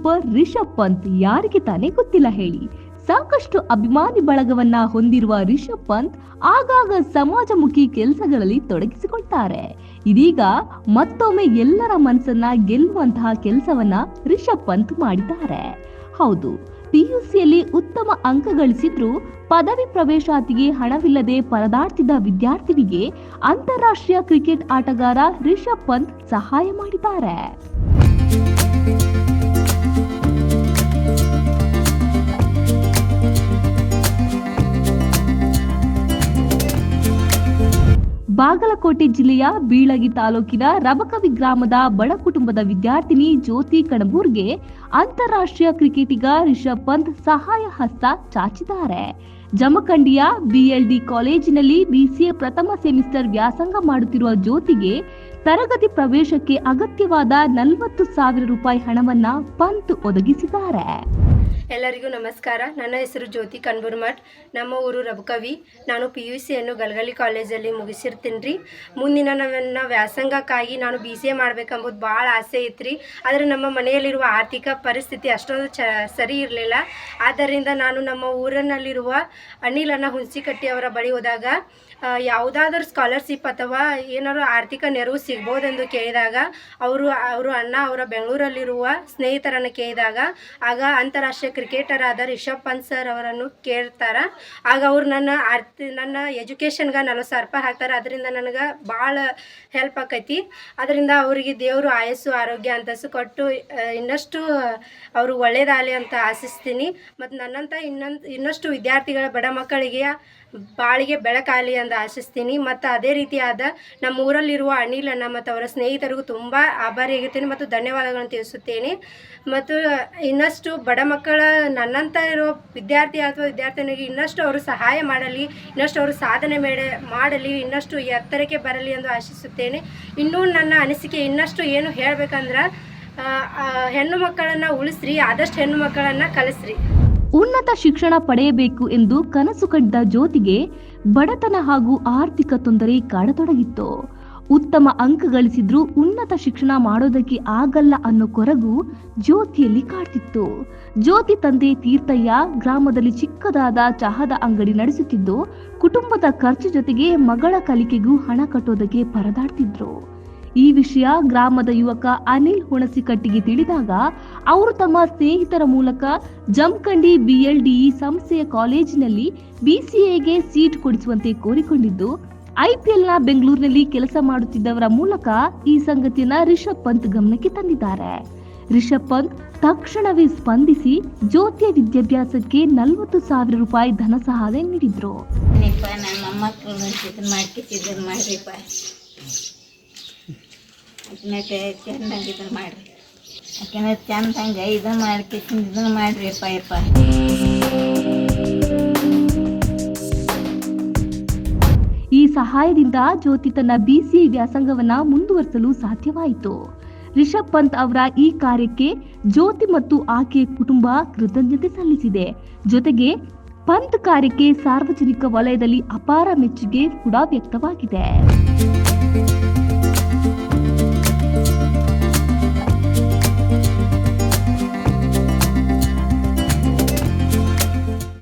Super Rishabh Pant ಯಾರಿಗೆ ತಾನೇ ಗೊತ್ತಿಲ್ಲ ಹೇಳಿ. ಸಾಕಷ್ಟು ಅಭಿಮಾನಿ ಬಳಗವನ್ನ ಹೊಂದಿರುವ ರಿಷಬ್ ಪಂತ್ ಆಗಾಗ ಸಮಾಜಮುಖಿ ಕೆಲಸಗಳಲ್ಲಿ ತೊಡಗಿಸಿಕೊಳ್ತಾರೆ. ಇದೀಗ ಮತ್ತೊಮ್ಮೆ ಎಲ್ಲರ ಮನಸ್ಸನ್ನ ಗೆಲ್ಲುವಂತಹ ಕೆಲಸವನ್ನ ರಿಷಬ್ ಪಂತ್ ಮಾಡಿದ್ದಾರೆ. ಹೌದು, ಪಿಯುಸಿಯಲ್ಲಿ ಉತ್ತಮ ಅಂಕ ಗಳಿಸಿದ್ರು ಪದವಿ ಪ್ರವೇಶಾತಿಗೆ ಹಣವಿಲ್ಲದೆ ಪರದಾಡ್ತಿದ್ದ ವಿದ್ಯಾರ್ಥಿನಿಗೆ ಅಂತಾರಾಷ್ಟ್ರೀಯ ಕ್ರಿಕೆಟ್ ಆಟಗಾರ ರಿಷಬ್ ಪಂತ್ ಸಹಾಯ ಮಾಡಿದ್ದಾರೆ. ಬಾಗಲಕೋಟೆ ಜಿಲ್ಲೆಯ ಬೀಳಗಿ ತಾಲೂಕಿನ ರಬಕವಿ ಗ್ರಾಮದ ಬಡ ಕುಟುಂಬದ ವಿದ್ಯಾರ್ಥಿನಿ ಜ್ಯೋತಿ ಕಣಬೂರ್ಗೆ ಅಂತಾರಾಷ್ಟ್ರೀಯ ಕ್ರಿಕೆಟಿಗ ರಿಷಬ್ ಪಂತ್ ಸಹಾಯ ಹಸ್ತ ಚಾಚಿದ್ದಾರೆ. ಜಮಖಂಡಿಯ ಬಿಎಲ್ಡಿ ಕಾಲೇಜಿನಲ್ಲಿ ಬಿಸಿಎ ಪ್ರಥಮ ಸೆಮಿಸ್ಟರ್ ವ್ಯಾಸಂಗ ಮಾಡುತ್ತಿರುವ ಜ್ಯೋತಿಗೆ ತರಗತಿ ಪ್ರವೇಶಕ್ಕೆ ಅಗತ್ಯವಾದ 40,000 ರೂಪಾಯಿ ಹಣವನ್ನ ಪಂತ್ ಒದಗಿಸಿದ್ದಾರೆ. ಎಲ್ಲರಿಗೂ ನಮಸ್ಕಾರ. ನನ್ನ ಹೆಸರು ಜ್ಯೋತಿ ಕಣಬೂರ್ಮಠ್. ನಮ್ಮ ಊರು ರಬಕವಿ. ನಾನು PUCಯನ್ನು ಗಲಗಲಿ ಕಾಲೇಜಲ್ಲಿ ಮುಗಿಸಿರ್ತೀನಿ ರೀ. ಮುಂದಿನ ನನ್ನ ವ್ಯಾಸಂಗಕ್ಕಾಗಿ ನಾನು BCA ಮಾಡ್ಬೇಕಂಬುದು ಭಾಳ ಆಸೆ ಇತ್ತು ರೀ. ಆದರೆ ನಮ್ಮ ಮನೆಯಲ್ಲಿರುವ ಆರ್ಥಿಕ ಪರಿಸ್ಥಿತಿ ಅಷ್ಟೊಂದು ಸರಿ ಇರಲಿಲ್ಲ. ಆದ್ದರಿಂದ ನಾನು ನಮ್ಮ ಊರಿನಲ್ಲಿರುವ ಅನಿಲನ ಹುಣಸಿಕಟ್ಟಿ ಅವರ ಬಳಿ ಹೋದಾಗ ಯಾವುದಾದ್ರೂ ಸ್ಕಾಲರ್ಶಿಪ್ ಅಥವಾ ಏನಾದರೂ ಆರ್ಥಿಕ ನೆರವು ಸಿಗ್ಬೋದೆಂದು ಕೇಳಿದಾಗ ಅವರು ಅಣ್ಣ ಅವರ ಬೆಂಗಳೂರಲ್ಲಿರುವ ಸ್ನೇಹಿತರನ್ನು ಕೇಳಿದಾಗ ಆಗ ಅಂತಾರಾಷ್ಟ್ರೀಯ ಕ್ರಿಕೆಟರ್ ಆದ ರಿಷಬ್ ಪಂತ್ ಸರ್ ಅವರನ್ನು ಕೇಳ್ತಾರೆ. ಆಗ ಅವರು ನನ್ನ ಎಜುಕೇಷನ್ಗೆ 40,000 ರೂಪಾಯಿ ಹಾಕ್ತಾರೆ. ಅದರಿಂದ ನನಗೆ ಭಾಳ ಹೆಲ್ಪ್ ಆಕೈತಿ. ಅದರಿಂದ ಅವರಿಗೆ ದೇವರು ಆಯಸ್ಸು ಆರೋಗ್ಯ ಅಂತಸ್ಸು ಕೊಟ್ಟು ಇನ್ನಷ್ಟು ಅವರು ಒಳ್ಳೇದಾಗಲಿ ಅಂತ ಆಶಿಸ್ತೀನಿ. ಮತ್ತು ನನ್ನಂಥ ಇನ್ನಷ್ಟು ವಿದ್ಯಾರ್ಥಿಗಳ ಬಡ ಮಕ್ಕಳಿಗೆ ಬಾಳಿಗೆ ಬೆಳಕಾಗಲಿ ಅಂತ ಆಶಿಸ್ತೀನಿ. ಮತ್ತು ಅದೇ ರೀತಿಯಾದ ನಮ್ಮ ಊರಲ್ಲಿರುವ ಅನಿಲಣ್ಣ ಮತ್ತು ಅವರ ಸ್ನೇಹಿತರಿಗೂ ತುಂಬ ಆಭಾರಿಯಾಗಿರ್ತೀನಿ ಮತ್ತು ಧನ್ಯವಾದಗಳನ್ನು ತಿಳಿಸುತ್ತೇನೆ. ಮತ್ತು ಇನ್ನಷ್ಟು ಬಡ ಮಕ್ಕಳ ನನ್ನಂಥ ಇರೋ ವಿದ್ಯಾರ್ಥಿ ಅಥವಾ ವಿದ್ಯಾರ್ಥಿನಿಗೆ ಇನ್ನಷ್ಟು ಅವರು ಸಹಾಯ ಮಾಡಲಿ, ಇನ್ನಷ್ಟು ಅವರು ಸಾಧನೆ ಮಾಡಲಿ, ಇನ್ನಷ್ಟು ಎತ್ತರಕ್ಕೆ ಬರಲಿ ಎಂದು ಆಶಿಸುತ್ತೇನೆ. ಇನ್ನೂ ನನ್ನ ಅನಿಸಿಕೆ ಇನ್ನಷ್ಟು ಏನು ಹೇಳಬೇಕಂದ್ರೆ ಹೆಣ್ಣು ಮಕ್ಕಳನ್ನು ಉಳಿಸ್ರಿ, ಆದಷ್ಟು ಹೆಣ್ಣು ಮಕ್ಕಳನ್ನು ಕಲಿಸ್ರಿ. ಉನ್ನತ ಶಿಕ್ಷಣ ಪಡೆಯಬೇಕು ಎಂದು ಕನಸು ಕಂಡ ಜ್ಯೋತಿಗೆ ಬಡತನ ಹಾಗೂ ಆರ್ಥಿಕ ತೊಂದರೆ ಕಾಡತೊಡಗಿತ್ತು. ಉತ್ತಮ ಅಂಕ ಗಳಿಸಿದ್ರೂ ಉನ್ನತ ಶಿಕ್ಷಣ ಮಾಡೋದಕ್ಕೆ ಆಗಲ್ಲ ಅನ್ನೋ ಕೊರಗು ಜ್ಯೋತಿಯಲ್ಲಿ ಕಾಡ್ತಿತ್ತು. ಜ್ಯೋತಿ ತಂದೆ ತೀರ್ಥಯ್ಯ ಗ್ರಾಮದಲ್ಲಿ ಚಿಕ್ಕದಾದ ಚಹಾದ ಅಂಗಡಿ ನಡೆಸುತ್ತಿದ್ದು ಕುಟುಂಬದ ಖರ್ಚು ಜೊತೆಗೆ ಮಗಳ ಕಲಿಕೆಗೂ ಹಣ ಕಟ್ಟೋದಕ್ಕೆ ಪರದಾಡ್ತಿದ್ರು. ಈ ವಿಷಯ ಗ್ರಾಮದ ಯುವಕ ಅನಿಲ್ ಹುಣಸಿಕಟ್ಟಿಗೆ ತಿಳಿದಾಗ ಅವರು ತಮ್ಮ ಸ್ನೇಹಿತರ ಮೂಲಕ ಜಮಖಂಡಿ BLDE ಸಂಸ್ಥೆಯ ಕಾಲೇಜಿನಲ್ಲಿ BCAಗೆ ಸೀಟ್ ಕೊಡಿಸುವಂತೆ ಕೋರಿಕೊಂಡಿದ್ದು IPLನ ಬೆಂಗಳೂರಿನಲ್ಲಿ ಕೆಲಸ ಮಾಡುತ್ತಿದ್ದವರ ಮೂಲಕ ಈ ಸಂಗತಿಯನ್ನ ರಿಷಬ್ ಪಂತ್ ಗಮನಕ್ಕೆ ತಂದಿದ್ದಾರೆ. ರಿಷಬ್ ಪಂತ್ ತಕ್ಷಣವೇ ಸ್ಪಂದಿಸಿ ಜ್ಯೋತಿಯ ವಿದ್ಯಾಭ್ಯಾಸಕ್ಕೆ 40,000 ರೂಪಾಯಿ ಧನ ಸಹಾಯ ನೀಡಿದ್ರು. ಚೆನ್ನಾಗಿದ್ರು ಮಾಡ್ರಿ, ಯಾಕೆಂದ್ರೆ ಚಂದಂಗೆ ಇದನ್ನು ಮಾಡ್ಕೊಂಡು ಇದನ್ನು ಮಾಡ್ರಿಪ್ಪ ಯಪ್ಪ. ಈ ಸಹಾಯದಿಂದ ಜ್ಯೋತಿ ತನ್ನ BCA ವ್ಯಾಸಂಗವನ್ನ ಮುಂದುವರಿಸಲು ಸಾಧ್ಯವಾಯಿತು. ರಿಷಬ್ ಪಂತ್ ಅವರ ಈ ಕಾರ್ಯಕ್ಕೆ ಜ್ಯೋತಿ ಮತ್ತು ಆಕೆಯ ಕುಟುಂಬ ಕೃತಜ್ಞತೆ ಸಲ್ಲಿಸಿದೆ. ಜೊತೆಗೆ ಪಂತ್ ಕಾರ್ಯಕ್ಕೆ ಸಾರ್ವಜನಿಕ ವಲಯದಲ್ಲಿ ಅಪಾರ ಮೆಚ್ಚುಗೆ ಕೂಡ ವ್ಯಕ್ತವಾಗಿದೆ.